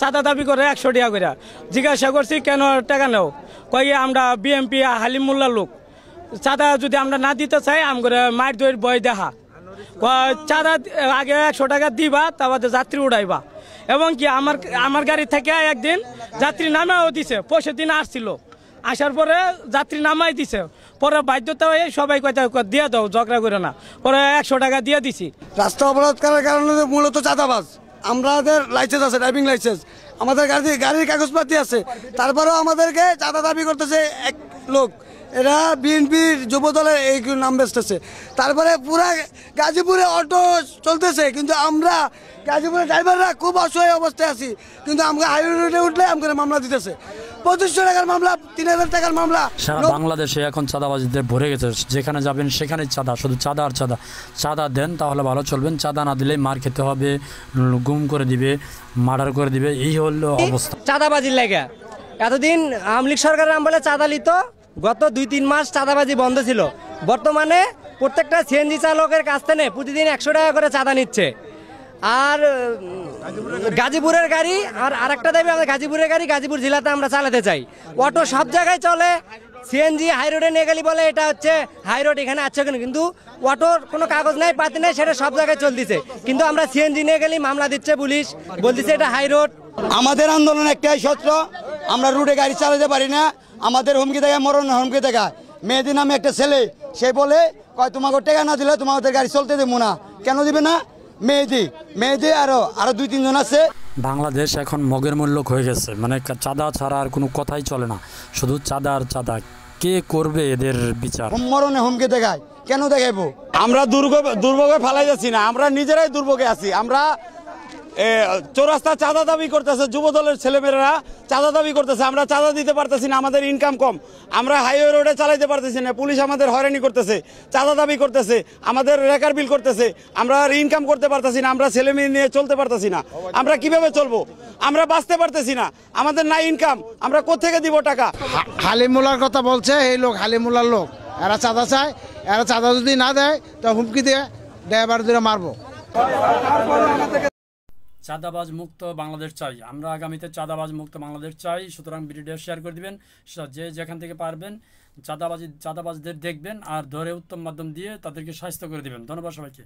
চাঁদা দাবি করে 100 টাকা করে। জিজ্ঞাসা করছি কেন টাকা নেও, কয়ে আমরা বিএমপি হালিম মোল্লার লোক, চাঁদা যদি আমরা না দিতে চাই আমরা মায়ের দইয়ের বই দেখা, চাঁদা আগে 100 টাকা দিবা, তারপর যাত্রী উড়াইবা। এবং কি আমার গাড়ি থেকে একদিন যাত্রী নামাও দিছে, 65 দিন আসছিল, আসার পরে যাত্রী নামাই দিছে, পরে বাধ্যতা হয়ে সবাই কথা দিয়ে দাও, ঝগড়া করে না, পরে 100 টাকা দিয়ে দিছি। রাস্তা অবরোধ করার কারণে মূলত চাঁদাবাজ। আমাদের লাইসেন্স আছে, ড্রাইভিং লাইসেন্স, আমাদের গাড়ির কাগজপাতি আছে, তারপরেও আমাদেরকে চাঁদা দাবি করতেছে এক লোক, এরা বিএনপির যুব দলের এই নাম বেচতেছে। তারপরে পুরা গাজীপুরে অটো চলতেছে, কিন্তু আমরা গাজীপুরের ড্রাইভাররা খুব অসহায় অবস্থায় আছি, কিন্তু আমরা হাইওয়ে রোডে উঠলে আমাদের মামলা দিতেছে, 2500 টাকার মামলা, 3000 টাকার মামলা। সারা বাংলাদেশে এখন চাঁদাবাজিতে ভরে গেছে, যেখানে যাবেন সেখানে চাঁদা, শুধু চাঁদা আর চাঁদা। চাঁদা দেন তাহলে ভালো চলবেন, চাঁদা না দিলে মার খেতে হবে, গুম করে দিবে, মার্ডার করে দিবে, এই হলো অবস্থা। চাঁদাবাজির লাগে এতদিন আওয়ামী লীগ সরকারের আমলে চাঁদা লিত, গত 2-3 মাস চাঁদাবাজি বন্ধ ছিল। বর্তমানে প্রত্যেকটা সিএনজি চালকের কাছ থেকে প্রতিদিন 100 টাকা করে চাঁদা নিচ্ছে। আর গাজীপুরের গাড়ি আর একটা দাবি, আমাদের গাজীপুরের গাড়ি গাজীপুর জেলাতে আমরা চালাতে চাই। অটো সব জায়গায় চলে, সিএনজি হাই রোডে নিয়ে গেলি বলে এটা হচ্ছে হাই রোড, এখানে আছে কেন, কিন্তু অটোর কোনো কাগজ নাই, পাতি নাই, সেটা সব জায়গায় চলতেছে। কিন্তু আমরা সিএনজি নিয়ে গেলি মামলা দিচ্ছে পুলিশ, বলতেছে এটা হাই রোড। আমাদের আন্দোলন একটাই সত্য, আমরা রুটে গাড়ি চালাতে পারি না, আমাদের হুমকি দেখায়, মরণ হুমকি দেখায়। মেয়েদিন নামে একটা ছেলে, সে বলে কয় তোমাকে টাকা না দিলে তোমাদের গাড়ি চলতে দেবো না। কেন দিবে না? মেয়েদি আরো 2-3 জন আছে। বাংলাদেশ এখন মগের মূল্য হয়ে গেছে, মানে চাঁদা ছাড়া আর কোনো কথাই চলে না, শুধু চাঁদা আর চাঁদা। কে করবে এদের বিচার? মরণে হুমকি দেখায়, কেন দেখাইবো? আমরা দুর্ভোগে ফেলাই যাচ্ছি না, আমরা নিজেরাই দুর্ভোগে আছি। আমরা চৌরাস্তা চাঁদা দাবি করতেছে, যুব দলের ছেলেমেয়েরা চাঁদা দাবি করতেছে, আমরা চাঁদা দিতে পারতেছি না, আমাদের ইনকাম কম, আমরা হাইওয়ে রোডে চালাইতে পারতেছি না, পুলিশ আমাদের হয়রানি করতেছে, চাঁদা দাবি করতেছে, আমাদের রেকার বিল করতেছে, আমরা ইনকাম করতে পারতেছি না, আমরা ছেলে মেয়ে নিয়ে চলতে পারতেছি না, আমরা কিভাবে চলবো? আমরা বাঁচতে পারতেছি না, আমাদের নাই ইনকাম, আমরা কোত্থেকে দিব টাকা? হালিমুল্লার কথা বলছে, এই লোক হালিমুল্লার লোক, এরা চাঁদা চায়, এরা চাঁদা যদি না দেয় তো হুমকি দিয়ে ড্রাইভার দিয়ে মারবো। চাঁদাবাজ মুক্ত বাংলাদেশ চাই আমরা, আগামীতে চাঁদাবাজ মুক্ত বাংলাদেশ চাই। সুতরাং ভিডিওটা শেয়ার করে দিবেন, যে যেখান থেকে পারবেন চাঁদাবাজদের দেখবেন আর ধরে উত্তম মাধ্যম দিয়ে তাদেরকে শাস্তি করে দিবেন। ধন্যবাদ সবাইকে।